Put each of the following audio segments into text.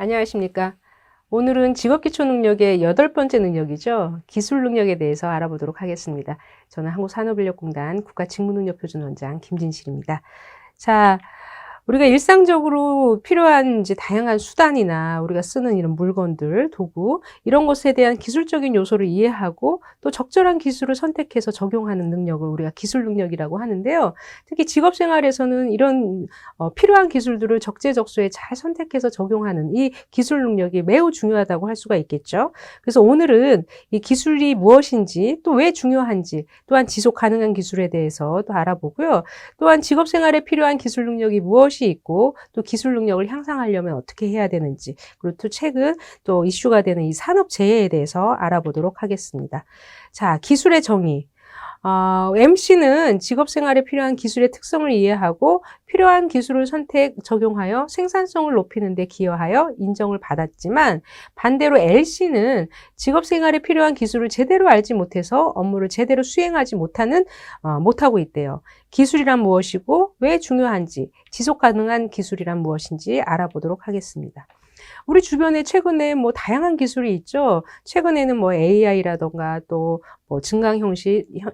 안녕하십니까. 오늘은 직업기초 능력의 8번째 능력이죠. 기술 능력에 대해서 알아보도록 하겠습니다. 저는 한국산업인력공단 국가직무능력표준원장 김진실입니다. 자, 우리가 일상적으로 필요한 이제 다양한 수단이나 우리가 쓰는 이런 물건들, 도구, 이런 것에 대한 기술적인 요소를 이해하고 또 적절한 기술을 선택해서 적용하는 능력을 우리가 기술 능력이라고 하는데요. 특히 직업 생활에서는 이런 필요한 기술들을 적재적소에 잘 선택해서 적용하는 이 기술 능력이 매우 중요하다고 할 수가 있겠죠. 그래서 오늘은 이 기술이 무엇인지 또 왜 중요한지 또한 지속 가능한 기술에 대해서 또 알아보고요. 또한 직업 생활에 필요한 기술 능력이 무엇이 있고 또 기술 능력을 향상하려면 어떻게 해야 되는지, 그리고 또 최근 또 이슈가 되는 이 산업재해에 대해서 알아보도록 하겠습니다. 자, 기술의 정의. MC는 직업 생활에 필요한 기술의 특성을 이해하고 필요한 기술을 적용하여 생산성을 높이는 데 기여하여 인정을 받았지만, 반대로 LC는 직업 생활에 필요한 기술을 제대로 알지 못해서 업무를 제대로 수행하지 못하고 있대요. 기술이란 무엇이고 왜 중요한지, 지속 가능한 기술이란 무엇인지 알아보도록 하겠습니다. 우리 주변에 최근에 뭐 다양한 기술이 있죠. 최근에는 뭐 AI라던가 또 뭐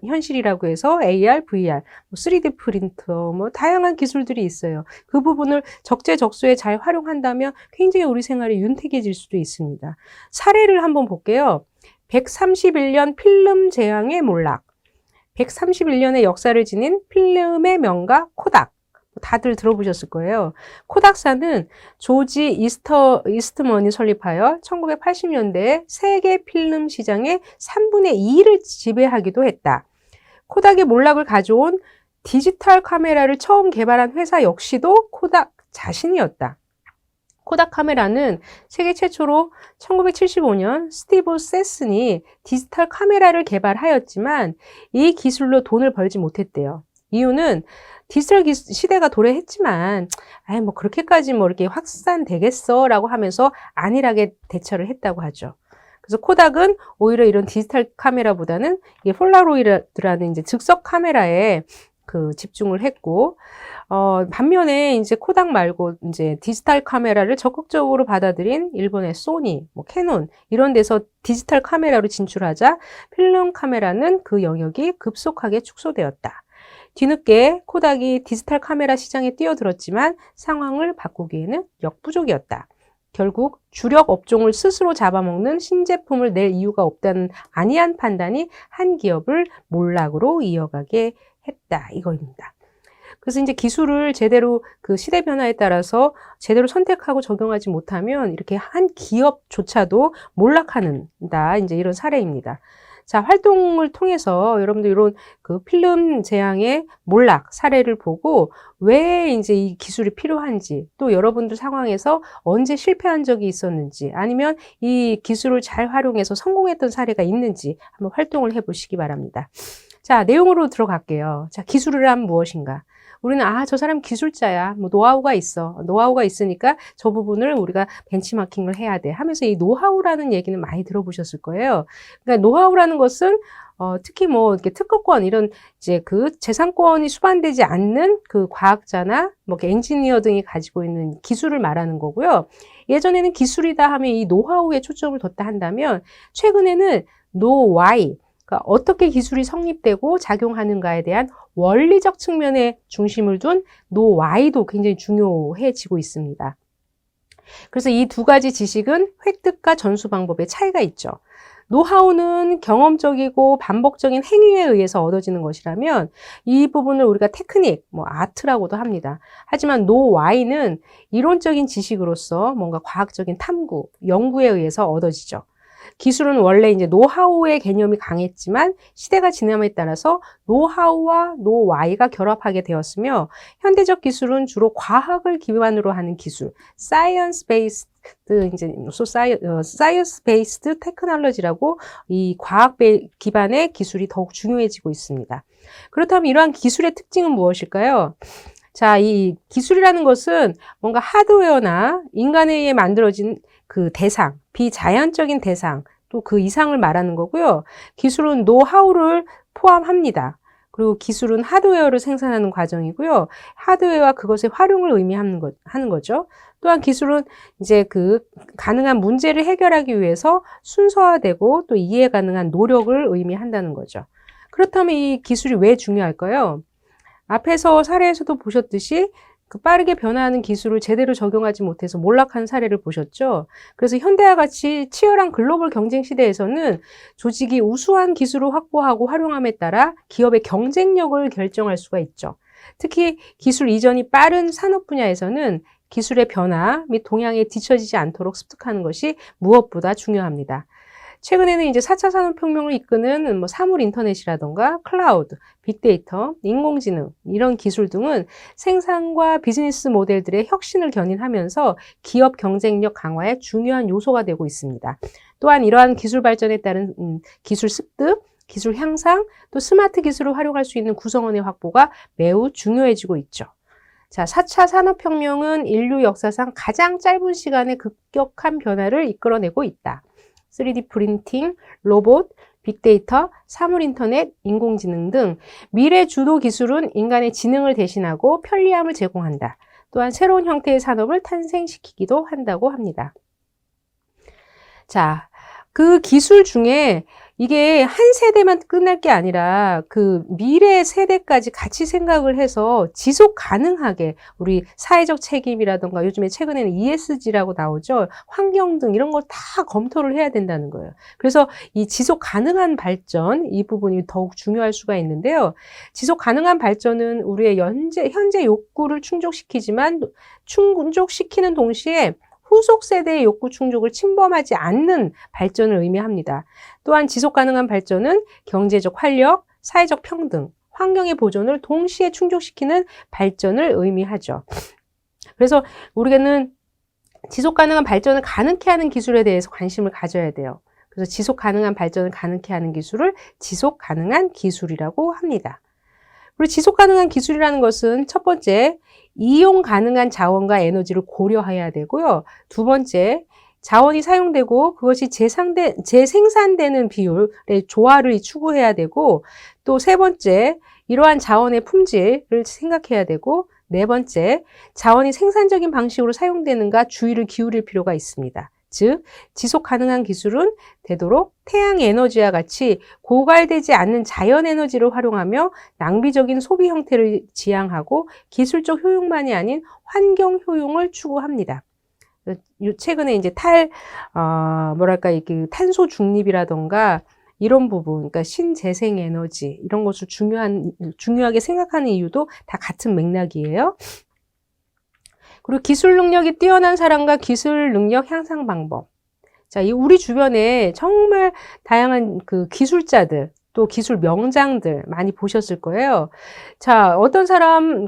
현실이라고 해서 AR, VR, 3D 프린터, 뭐 다양한 기술들이 있어요. 그 부분을 적재적소에 잘 활용한다면 굉장히 우리 생활이 윤택해질 수도 있습니다. 사례를 한번 볼게요. 131년 필름 제왕의 몰락. 131년의 역사를 지닌 필름의 명가 코닥. 다들 들어보셨을 거예요. 코닥사는 조지 이스트먼이 설립하여 1980년대에 세계 필름 시장의 3분의 2를 지배하기도 했다. 코닥의 몰락을 가져온 디지털 카메라를 처음 개발한 회사 역시도 코닥 자신이었다. 코닥 카메라는 세계 최초로 1975년 스티브 세슨이 디지털 카메라를 개발하였지만 이 기술로 돈을 벌지 못했대요. 이유는 디지털 시대가 도래했지만 뭐 그렇게까지 뭐 이렇게 확산되겠어 라고 하면서 안일하게 대처를 했다고 하죠. 그래서 코닥은 오히려 이런 디지털 카메라보다는 이 폴라로이드라는 이제 즉석 카메라에 집중을 했고, 반면에 이제 코닥 말고 이제 디지털 카메라를 적극적으로 받아들인 일본의 소니, 뭐 캐논 이런 데서 디지털 카메라로 진출하자 필름 카메라는 그 영역이 급속하게 축소되었다. 뒤늦게 코닥이 디지털 카메라 시장에 뛰어들었지만 상황을 바꾸기에는 역부족이었다. 결국 주력 업종을 스스로 잡아먹는 신제품을 낼 이유가 없다는 안이한 판단이 한 기업을 몰락으로 이어가게 했다. 이거입니다. 그래서 이제 기술을 제대로 그 시대 변화에 따라서 제대로 선택하고 적용하지 못하면 이렇게 한 기업조차도 몰락하는다. 이제 이런 사례입니다. 자, 활동을 통해서 여러분들 이런 그 필름 제왕의 몰락 사례를 보고 왜 이제 이 기술이 필요한지, 또 여러분들 상황에서 언제 실패한 적이 있었는지, 아니면 이 기술을 잘 활용해서 성공했던 사례가 있는지 한번 활동을 해보시기 바랍니다. 자, 내용으로 들어갈게요. 자, 기술이란 무엇인가? 우리는 저 사람 기술자야. 뭐 노하우가 있어. 노하우가 있으니까 저 부분을 우리가 벤치마킹을 해야 돼 하면서 이 노하우라는 얘기는 많이 들어보셨을 거예요. 그러니까 노하우라는 것은 특히 뭐 이렇게 특허권 이런 이제 그 재산권이 수반되지 않는 그 과학자나 뭐 엔지니어 등이 가지고 있는 기술을 말하는 거고요. 예전에는 기술이다 하면 이 노하우에 초점을 뒀다 한다면 최근에는 노와이, 그러니까 어떻게 기술이 성립되고 작용하는가에 대한 원리적 측면에 중심을 둔 노와이도 굉장히 중요해지고 있습니다. 그래서 이 두 가지 지식은 획득과 전수 방법의 차이가 있죠. 노하우는 경험적이고 반복적인 행위에 의해서 얻어지는 것이라면 이 부분을 우리가 테크닉, 뭐 아트라고도 합니다. 하지만 노와이는 이론적인 지식으로서 뭔가 과학적인 탐구, 연구에 의해서 얻어지죠. 기술은 원래 이제 노하우의 개념이 강했지만 시대가 지남에 따라서 노하우와 노와이가 결합하게 되었으며 현대적 기술은 주로 과학을 기반으로 하는 기술, 사이언스 베이스드 테크놀로지라고 이 과학 기반의 기술이 더욱 중요해지고 있습니다. 그렇다면 이러한 기술의 특징은 무엇일까요? 자, 이 기술이라는 것은 뭔가 하드웨어나 인간에 의해 만들어진 그 대상, 비자연적인 대상, 또 그 이상을 말하는 거고요. 기술은 노하우를 포함합니다. 그리고 기술은 하드웨어를 생산하는 과정이고요. 하드웨어와 그것의 활용을 의미하는 거죠. 또한 기술은 이제 그 가능한 문제를 해결하기 위해서 순서화되고 또 이해 가능한 노력을 의미한다는 거죠. 그렇다면 이 기술이 왜 중요할까요? 앞에서 사례에서도 보셨듯이 그 빠르게 변화하는 기술을 제대로 적용하지 못해서 몰락한 사례를 보셨죠. 그래서 현대와 같이 치열한 글로벌 경쟁 시대에서는 조직이 우수한 기술을 확보하고 활용함에 따라 기업의 경쟁력을 결정할 수가 있죠. 특히 기술 이전이 빠른 산업 분야에서는 기술의 변화 및 동향에 뒤처지지 않도록 습득하는 것이 무엇보다 중요합니다. 최근에는 이제 4차 산업혁명을 이끄는 사물 인터넷이라던가 클라우드, 빅데이터, 인공지능 이런 기술 등은 생산과 비즈니스 모델들의 혁신을 견인하면서 기업 경쟁력 강화에 중요한 요소가 되고 있습니다. 또한 이러한 기술 발전에 따른 기술 습득, 기술 향상, 또 스마트 기술을 활용할 수 있는 구성원의 확보가 매우 중요해지고 있죠. 자, 4차 산업혁명은 인류 역사상 가장 짧은 시간에 급격한 변화를 이끌어내고 있다. 3D 프린팅, 로봇, 빅데이터, 사물인터넷, 인공지능 등 미래 주도 기술은 인간의 지능을 대신하고 편리함을 제공한다. 또한 새로운 형태의 산업을 탄생시키기도 한다고 합니다. 자, 그 기술 중에 이게 한 세대만 끝날 게 아니라 그 미래 세대까지 같이 생각을 해서 지속 가능하게 우리 사회적 책임이라던가 요즘에 최근에는 ESG라고 나오죠. 환경 등 이런 걸 다 검토를 해야 된다는 거예요. 그래서 이 지속 가능한 발전 이 부분이 더욱 중요할 수가 있는데요. 지속 가능한 발전은 우리의 현재 욕구를 충족시키지만 충족시키는 동시에 후속 세대의 욕구 충족을 침범하지 않는 발전을 의미합니다. 또한 지속 가능한 발전은 경제적 활력, 사회적 평등, 환경의 보존을 동시에 충족시키는 발전을 의미하죠. 그래서 우리는 지속 가능한 발전을 가능케 하는 기술에 대해서 관심을 가져야 돼요. 그래서 지속 가능한 발전을 가능케 하는 기술을 지속 가능한 기술이라고 합니다. 그리고 지속 가능한 기술이라는 것은 첫 번째, 이용 가능한 자원과 에너지를 고려해야 되고요. 두 번째, 자원이 사용되고 그것이 재생산되는 비율의 조화를 추구해야 되고 또 세 번째, 이러한 자원의 품질을 생각해야 되고 네 번째, 자원이 생산적인 방식으로 사용되는가 주의를 기울일 필요가 있습니다. 즉, 지속 가능한 기술은 되도록 태양 에너지와 같이 고갈되지 않는 자연 에너지를 활용하며 낭비적인 소비 형태를 지향하고 기술적 효용만이 아닌 환경 효용을 추구합니다. 최근에 이제 탄소 중립이라던가 이런 부분, 그러니까 신재생 에너지 이런 것을 중요하게 생각하는 이유도 다 같은 맥락이에요. 그리고 기술 능력이 뛰어난 사람과 기술 능력 향상 방법. 자, 우리 주변에 정말 다양한 그 기술자들, 또 기술 명장들 많이 보셨을 거예요. 자, 어떤 사람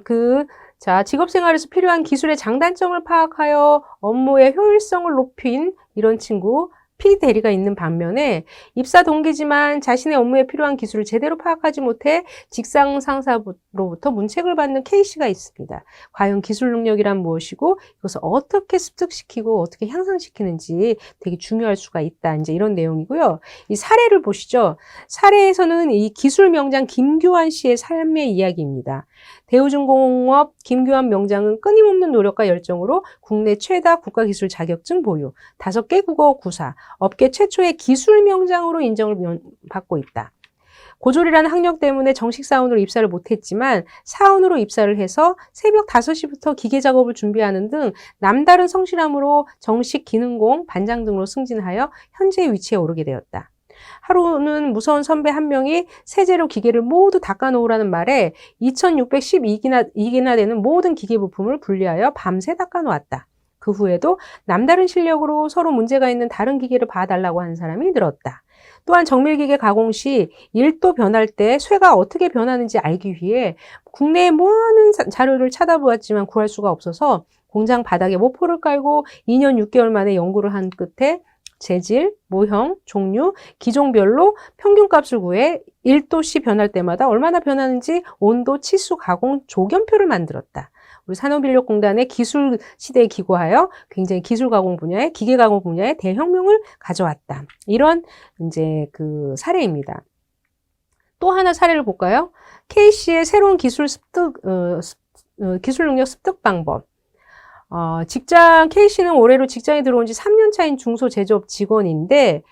직업 생활에서 필요한 기술의 장단점을 파악하여 업무의 효율성을 높인 이런 친구, 피대리가 있는 반면에 입사 동기지만 자신의 업무에 필요한 기술을 제대로 파악하지 못해 직장 상사로부터 문책을 받는 케이스가 있습니다. 과연 기술 능력이란 무엇이고 이것을 어떻게 습득시키고 어떻게 향상시키는지 되게 중요할 수가 있다. 이제 이런 내용이고요. 이 사례를 보시죠. 사례에서는 이 기술 명장 김규환 씨의 삶의 이야기입니다. 대우중공업 김규환 명장은 끊임없는 노력과 열정으로 국내 최다 국가기술 자격증 보유, 5개 국어 구사, 업계 최초의 기술 명장으로 인정을 받고 있다. 고졸이라는 학력 때문에 정식 사원으로 입사를 못했지만 사원으로 입사를 해서 새벽 5시부터 기계 작업을 준비하는 등 남다른 성실함으로 정식 기능공, 반장 등으로 승진하여 현재의 위치에 오르게 되었다. 하루는 무서운 선배 한 명이 세제로 기계를 모두 닦아놓으라는 말에 2612기나 되는 모든 기계 부품을 분리하여 밤새 닦아놓았다. 그 후에도 남다른 실력으로 서로 문제가 있는 다른 기계를 봐달라고 하는 사람이 늘었다. 또한 정밀기계 가공 시 1도 변할 때 쇠가 어떻게 변하는지 알기 위해 국내의 많은 자료를 찾아보았지만 구할 수가 없어서 공장 바닥에 모포를 깔고 2년 6개월 만에 연구를 한 끝에 재질, 모형, 종류, 기종별로 평균값을 구해 1도씩 변할 때마다 얼마나 변하는지 온도, 치수, 가공, 조견표를 만들었다. 우리 산업인력공단의 기술 시대에 기고하여 굉장히 기술 가공 분야에, 기계 가공 분야에 대혁명을 가져왔다. 이런 이제 그 사례입니다. 또 하나 사례를 볼까요? K씨의 새로운 기술 기술 능력 습득 방법. K씨는 올해로 직장에 들어온 지 3년 차인 중소제조업 직원인데,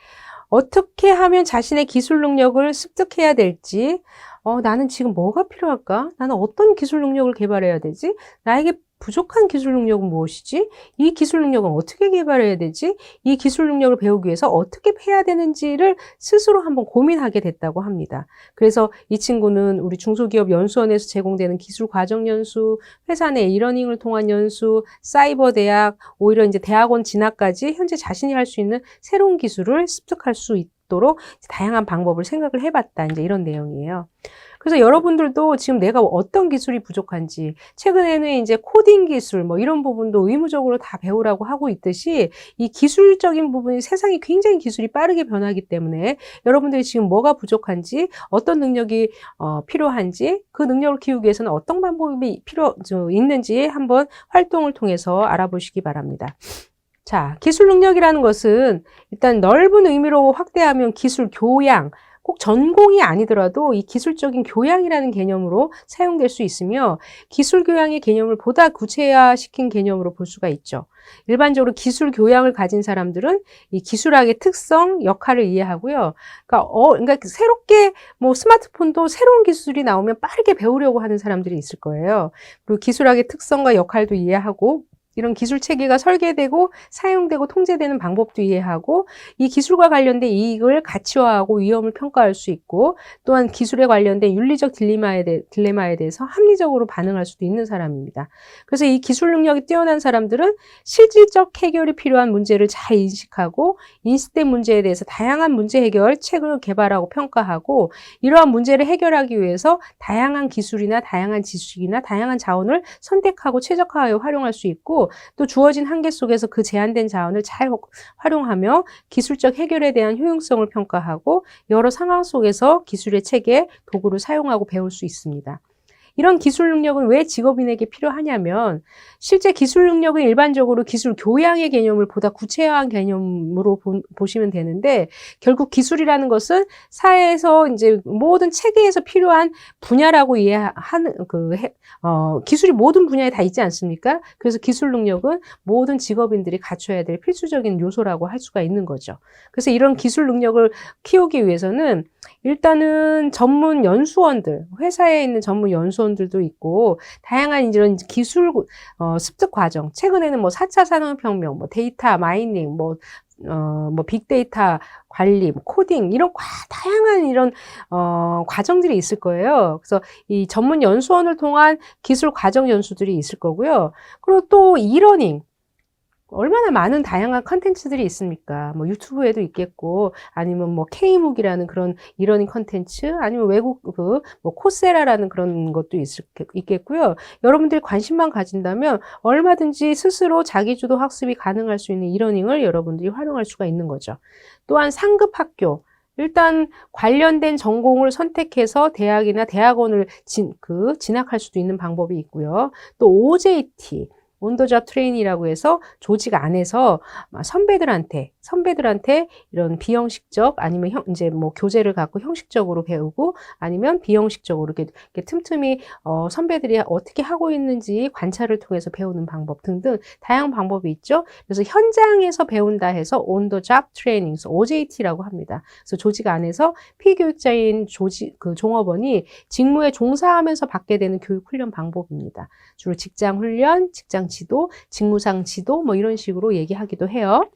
어떻게 하면 자신의 기술 능력을 습득해야 될지, 나는 지금 뭐가 필요할까? 나는 어떤 기술 능력을 개발해야 되지? 나에게 부족한 기술 능력은 무엇이지? 이 기술 능력은 어떻게 개발해야 되지? 이 기술 능력을 배우기 위해서 어떻게 해야 되는지를 스스로 한번 고민하게 됐다고 합니다. 그래서 이 친구는 우리 중소기업 연수원에서 제공되는 기술 과정 연수, 회사 내 이러닝을 통한 연수, 사이버 대학, 오히려 이제 대학원 진학까지 현재 자신이 할 수 있는 새로운 기술을 습득할 수 있도록 다양한 방법을 생각을 해봤다. 이제 이런 내용이에요. 그래서 여러분들도 지금 내가 어떤 기술이 부족한지, 최근에는 이제 코딩 기술, 뭐 이런 부분도 의무적으로 다 배우라고 하고 있듯이, 이 기술적인 부분이 세상이 굉장히 기술이 빠르게 변하기 때문에 여러분들이 지금 뭐가 부족한지, 어떤 능력이 필요한지, 그 능력을 키우기 위해서는 어떤 방법이 있는지 한번 활동을 통해서 알아보시기 바랍니다. 자, 기술 능력이라는 것은 일단 넓은 의미로 확대하면 기술 교양, 꼭 전공이 아니더라도 이 기술적인 교양이라는 개념으로 사용될 수 있으며, 기술 교양의 개념을 보다 구체화시킨 개념으로 볼 수가 있죠. 일반적으로 기술 교양을 가진 사람들은 이 기술학의 특성, 역할을 이해하고요. 그러니까 새롭게 뭐 스마트폰도 새로운 기술이 나오면 빠르게 배우려고 하는 사람들이 있을 거예요. 그리고 기술학의 특성과 역할도 이해하고, 이런 기술 체계가 설계되고 사용되고 통제되는 방법도 이해하고, 이 기술과 관련된 이익을 가치화하고 위험을 평가할 수 있고, 또한 기술에 관련된 윤리적 딜레마에 대해서 합리적으로 반응할 수도 있는 사람입니다. 그래서 이 기술 능력이 뛰어난 사람들은 실질적 해결이 필요한 문제를 잘 인식하고, 인식된 문제에 대해서 다양한 문제 해결책을 개발하고 평가하고, 이러한 문제를 해결하기 위해서 다양한 기술이나 다양한 지식이나 다양한 자원을 선택하고 최적화하여 활용할 수 있고, 또 주어진 한계 속에서 그 제한된 자원을 잘 활용하며 기술적 해결에 대한 효용성을 평가하고, 여러 상황 속에서 기술의 체계, 도구를 사용하고 배울 수 있습니다. 이런 기술 능력은 왜 직업인에게 필요하냐면, 실제 기술 능력은 일반적으로 기술 교양의 개념을 보다 구체화한 개념으로 보시면 되는데, 결국 기술이라는 것은 사회에서 이제 모든 체계에서 필요한 분야라고 이해하는 기술이 모든 분야에 다 있지 않습니까? 그래서 기술 능력은 모든 직업인들이 갖춰야 될 필수적인 요소라고 할 수가 있는 거죠. 그래서 이런 기술 능력을 키우기 위해서는 일단은 전문 연수원들, 회사에 있는 전문 연수원들도 있고, 다양한 이런 기술 습득 과정, 최근에는 뭐 4차 산업혁명, 뭐 데이터 마이닝, 뭐 빅데이터 관리, 뭐 코딩, 이런 다양한 이런 과정들이 있을 거예요. 그래서 이 전문 연수원을 통한 기술 과정 연수들이 있을 거고요. 그리고 또 이러닝, 얼마나 많은 다양한 컨텐츠들이 있습니까? 뭐 유튜브에도 있겠고, 아니면 뭐 K묵이라는 그런 이러닝 컨텐츠, 아니면 외국 뭐 코세라라는 그런 것도 있겠고요. 여러분들이 관심만 가진다면 얼마든지 스스로 자기주도 학습이 가능할 수 있는 이러닝을 여러분들이 활용할 수가 있는 거죠. 또한 상급 학교, 일단 관련된 전공을 선택해서 대학이나 대학원을 진학할 수도 있는 방법이 있고요. 또 OJT, 온더잡 트레이닝이라고 해서 조직 안에서 선배들한테 이런 비형식적, 아니면 이제 뭐 교재를 갖고 형식적으로 배우고, 아니면 비형식적으로 이렇게 틈틈이 선배들이 어떻게 하고 있는지 관찰을 통해서 배우는 방법 등등 다양한 방법이 있죠. 그래서 현장에서 배운다 해서 온더잡 트레이닝, OJT라고 합니다. 그래서 조직 안에서 피교육자인 종업원이 직무에 종사하면서 받게 되는 교육 훈련 방법입니다. 주로 직장 훈련, 직장 지도, 직무상 지도, 뭐 이런 식으로 얘기하기도 해요.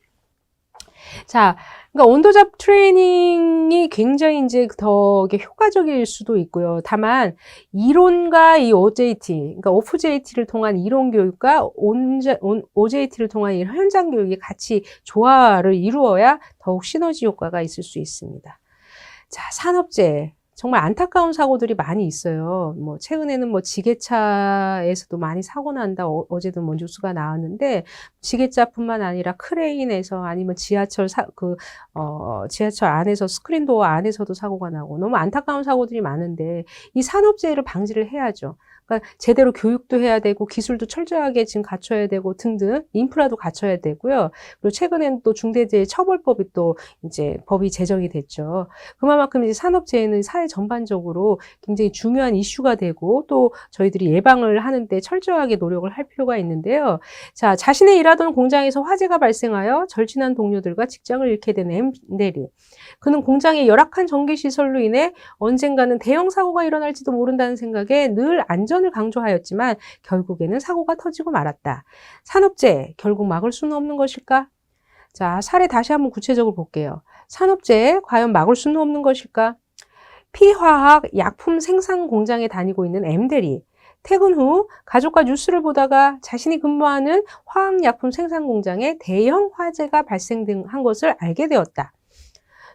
자, 그러니까 온더잡 트레이닝이 굉장히 이제 더 효과적일 수도 있고요. 다만 이론과 이 OJT, 그러니까 OJT를 통한 이론 교육과 OJT를 통한 현장 교육이 같이 조화를 이루어야 더욱 시너지 효과가 있을 수 있습니다. 자, 산업재해. 정말 안타까운 사고들이 많이 있어요. 뭐 최근에는 뭐 지게차에서도 많이 사고 난다. 어제도 뭐 뉴스가 나왔는데, 지게차뿐만 아니라 크레인에서, 아니면 지하철 안에서 스크린도어 안에서도 사고가 나고, 너무 안타까운 사고들이 많은데 이 산업재해를 방지를 해야죠. 그러니까 제대로 교육도 해야 되고, 기술도 철저하게 지금 갖춰야 되고, 등등 인프라도 갖춰야 되고요. 그리고 최근에는 또 중대재해처벌법이 또 이제 법이 제정이 됐죠. 그만큼 이제 산업재해는 사회 사회 전반적으로 굉장히 중요한 이슈가 되고 또 저희들이 예방을 하는데 철저하게 노력을 할 필요가 있는데요. 자, 자신의 일하던 공장에서 화재가 발생하여 절친한 동료들과 직장을 잃게 된 M대리. 그는 공장의 열악한 전기시설로 인해 언젠가는 대형 사고가 일어날지도 모른다는 생각에 늘 안전을 강조하였지만 결국에는 사고가 터지고 말았다. 산업재해, 결국 막을 수는 없는 것일까? 자, 사례 다시 한번 구체적으로 볼게요. 산업재해, 과연 막을 수는 없는 것일까? 피화학 약품 생산 공장에 다니고 있는 M대리. 퇴근 후 가족과 뉴스를 보다가 자신이 근무하는 화학약품 생산 공장에 대형 화재가 발생한 것을 알게 되었다.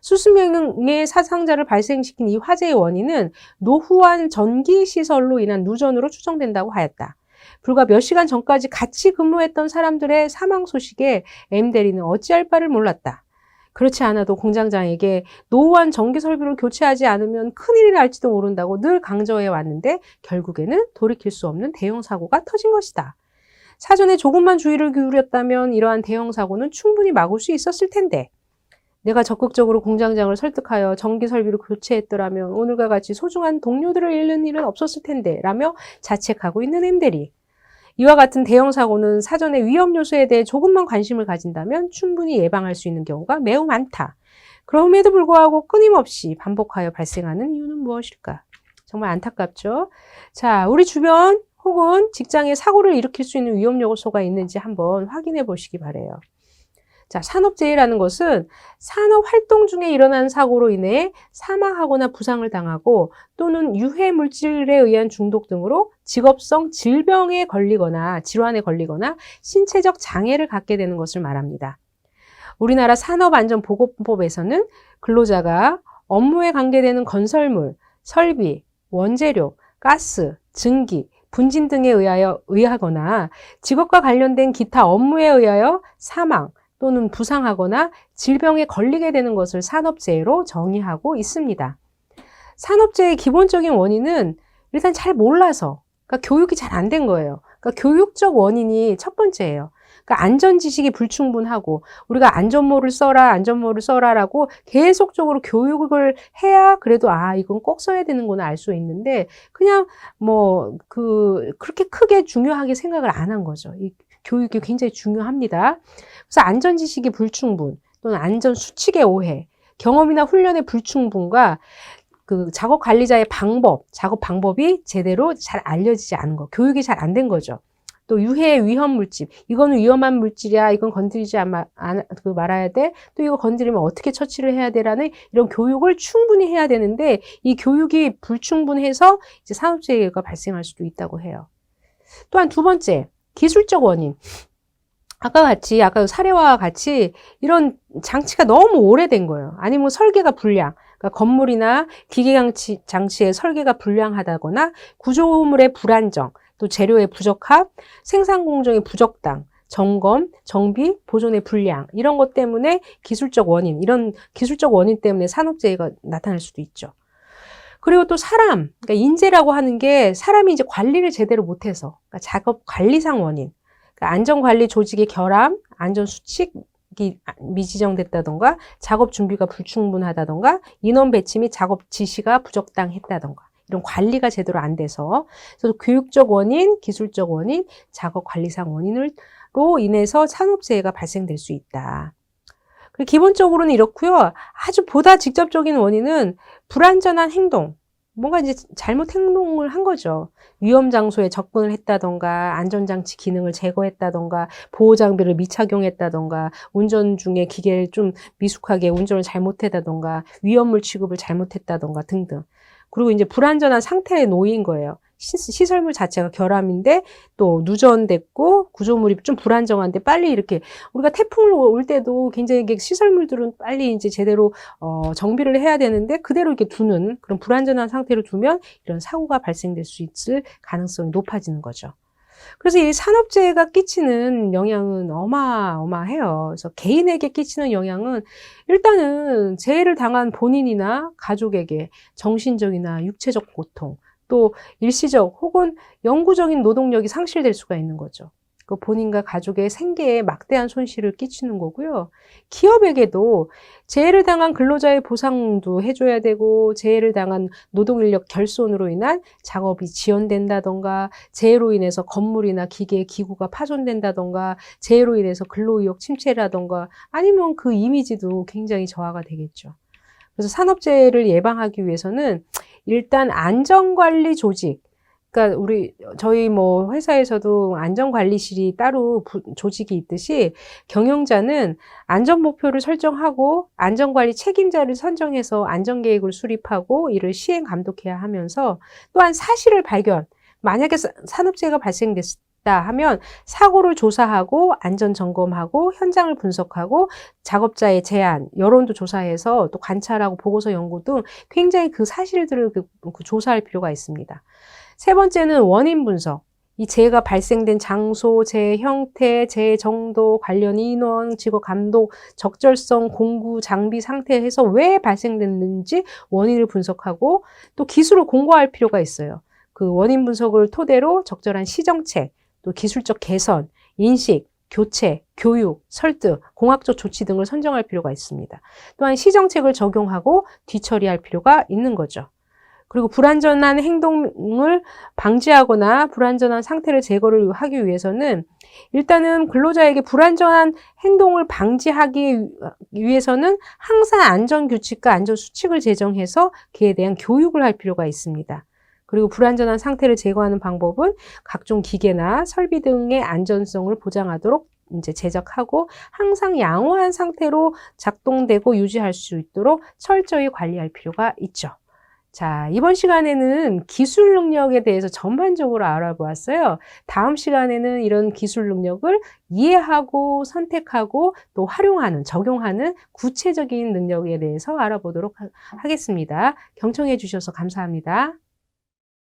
수십 명의 사상자를 발생시킨 이 화재의 원인은 노후한 전기시설로 인한 누전으로 추정된다고 하였다. 불과 몇 시간 전까지 같이 근무했던 사람들의 사망 소식에 M대리는 어찌할 바를 몰랐다. 그렇지 않아도 공장장에게 노후한 전기 설비를 교체하지 않으면 큰일이 날지도 모른다고 늘 강조해 왔는데 결국에는 돌이킬 수 없는 대형 사고가 터진 것이다. 사전에 조금만 주의를 기울였다면 이러한 대형 사고는 충분히 막을 수 있었을 텐데 내가 적극적으로 공장장을 설득하여 전기 설비를 교체했더라면 오늘과 같이 소중한 동료들을 잃는 일은 없었을 텐데 라며 자책하고 있는 M대리. 이와 같은 대형 사고는 사전에 위험 요소에 대해 조금만 관심을 가진다면 충분히 예방할 수 있는 경우가 매우 많다. 그럼에도 불구하고 끊임없이 반복하여 발생하는 이유는 무엇일까? 정말 안타깝죠? 자, 우리 주변 혹은 직장에 사고를 일으킬 수 있는 위험 요소가 있는지 한번 확인해 보시기 바라요. 자, 산업재해라는 것은 산업 활동 중에 일어난 사고로 인해 사망하거나 부상을 당하고 또는 유해 물질에 의한 중독 등으로 직업성 질병에 걸리거나 질환에 걸리거나 신체적 장애를 갖게 되는 것을 말합니다. 우리나라 산업안전보건법에서는 근로자가 업무에 관계되는 건설물, 설비, 원재료, 가스, 증기, 분진 등에 의하거나 직업과 관련된 기타 업무에 의하여 사망, 또는 부상하거나 질병에 걸리게 되는 것을 산업재해로 정의하고 있습니다. 산업재해의 기본적인 원인은 일단 잘 몰라서, 그러니까 교육이 잘 안 된 거예요. 그러니까 교육적 원인이 첫 번째예요. 그러니까 안전지식이 불충분하고 우리가 안전모를 써라라고 계속적으로 교육을 해야 그래도 이건 꼭 써야 되는구나 알 수 있는데 그냥 그렇게 크게 중요하게 생각을 안 한 거죠. 이 교육이 굉장히 중요합니다. 그래서 안전지식이 불충분 또는 안전수칙의 오해, 경험이나 훈련의 불충분과 그 작업 관리자의 작업 방법이 제대로 잘 알려지지 않은 거, 교육이 잘 안 된 거죠. 또 유해 위험 물질, 이거는 위험한 물질이야, 이건 건드리지 말아야 돼, 또 이거 건드리면 어떻게 처치를 해야 돼라는 이런 교육을 충분히 해야 되는데 이 교육이 불충분해서 이제 산업재해가 발생할 수도 있다고 해요. 또한 두 번째, 기술적 원인. 아까 사례와 같이 이런 장치가 너무 오래된 거예요. 아니면 설계가 불량. 그러니까 건물이나 기계 장치의 설계가 불량하다거나 구조물의 불안정, 또 재료의 부적합, 생산 공정의 부적당, 점검, 정비, 보존의 불량 이런 것 때문에 이런 기술적 원인 때문에 산업재해가 나타날 수도 있죠. 그리고 또 그러니까 인재라고 하는 게 사람이 이제 관리를 제대로 못해서, 그러니까 작업 관리상 원인, 그러니까 안전관리 조직의 결함, 안전수칙이 미지정됐다던가, 작업 준비가 불충분하다던가, 인원 배치 및 작업 지시가 부적당했다던가, 이런 관리가 제대로 안 돼서, 그래서 교육적 원인, 기술적 원인, 작업 관리상 원인으로 인해서 산업재해가 발생될 수 있다. 기본적으로는 이렇고요. 아주 보다 직접적인 원인은 불안전한 행동, 뭔가 이제 잘못 행동을 한 거죠. 위험 장소에 접근을 했다던가, 안전장치 기능을 제거했다던가, 보호장비를 미착용했다던가, 운전 중에 기계를 좀 미숙하게 운전을 잘못했다던가, 위험물 취급을 잘못했다던가 등등. 그리고 이제 불안전한 상태에 놓인 거예요. 시설물 자체가 결함인데 또 누전됐고 구조물이 좀 불안정한데 빨리 이렇게 우리가 태풍을 올 때도 굉장히 시설물들은 빨리 이제 제대로 정비를 해야 되는데 그대로 이렇게 두는 그런 불안전한 상태로 두면 이런 사고가 발생될 수 있을 가능성이 높아지는 거죠. 그래서 이 산업재해가 끼치는 영향은 어마어마해요. 그래서 개인에게 끼치는 영향은 일단은 재해를 당한 본인이나 가족에게 정신적이나 육체적 고통, 또 일시적 혹은 영구적인 노동력이 상실될 수가 있는 거죠. 그 본인과 가족의 생계에 막대한 손실을 끼치는 거고요. 기업에게도 재해를 당한 근로자의 보상도 해줘야 되고, 재해를 당한 노동인력 결손으로 인한 작업이 지연된다던가, 재해로 인해서 건물이나 기계, 기구가 파손된다던가, 재해로 인해서 근로의욕 침체라던가, 아니면 그 이미지도 굉장히 저하가 되겠죠. 그래서 산업재해를 예방하기 위해서는 일단 안전관리 조직, 그러니까 저희 뭐 회사에서도 안전관리실이 따로 조직이 있듯이 경영자는 안전 목표를 설정하고 안전관리 책임자를 선정해서 안전계획을 수립하고 이를 시행 감독해야 하면서, 또한 사실을 발견, 만약에 산업재해가 발생됐다 하면 사고를 조사하고 안전 점검하고 현장을 분석하고 작업자의 제안, 여론도 조사해서 또 관찰하고 보고서 연구 등 굉장히 그 사실들을 조사할 필요가 있습니다. 세 번째는 원인 분석. 이 재해가 발생된 장소, 재해 형태, 재해 정도, 관련 인원, 직업 감독, 적절성, 공구, 장비 상태에서 왜 발생됐는지 원인을 분석하고 또 기술을 공고할 필요가 있어요. 그 원인 분석을 토대로 적절한 시정책, 또 기술적 개선, 인식, 교체, 교육, 설득, 공학적 조치 등을 선정할 필요가 있습니다. 또한 시정책을 적용하고 뒤처리할 필요가 있는 거죠. 그리고 불안전한 행동을 방지하거나 불안전한 상태를 제거를 하기 위해서는 일단은 근로자에게 불안전한 행동을 방지하기 위해서는 항상 안전규칙과 안전수칙을 제정해서 그에 대한 교육을 할 필요가 있습니다. 그리고 불안전한 상태를 제거하는 방법은 각종 기계나 설비 등의 안전성을 보장하도록 이제 제작하고 항상 양호한 상태로 작동되고 유지할 수 있도록 철저히 관리할 필요가 있죠. 자, 이번 시간에는 기술 능력에 대해서 전반적으로 알아보았어요. 다음 시간에는 이런 기술 능력을 이해하고 선택하고 또 활용하는, 적용하는 구체적인 능력에 대해서 알아보도록 하겠습니다. 경청해 주셔서 감사합니다.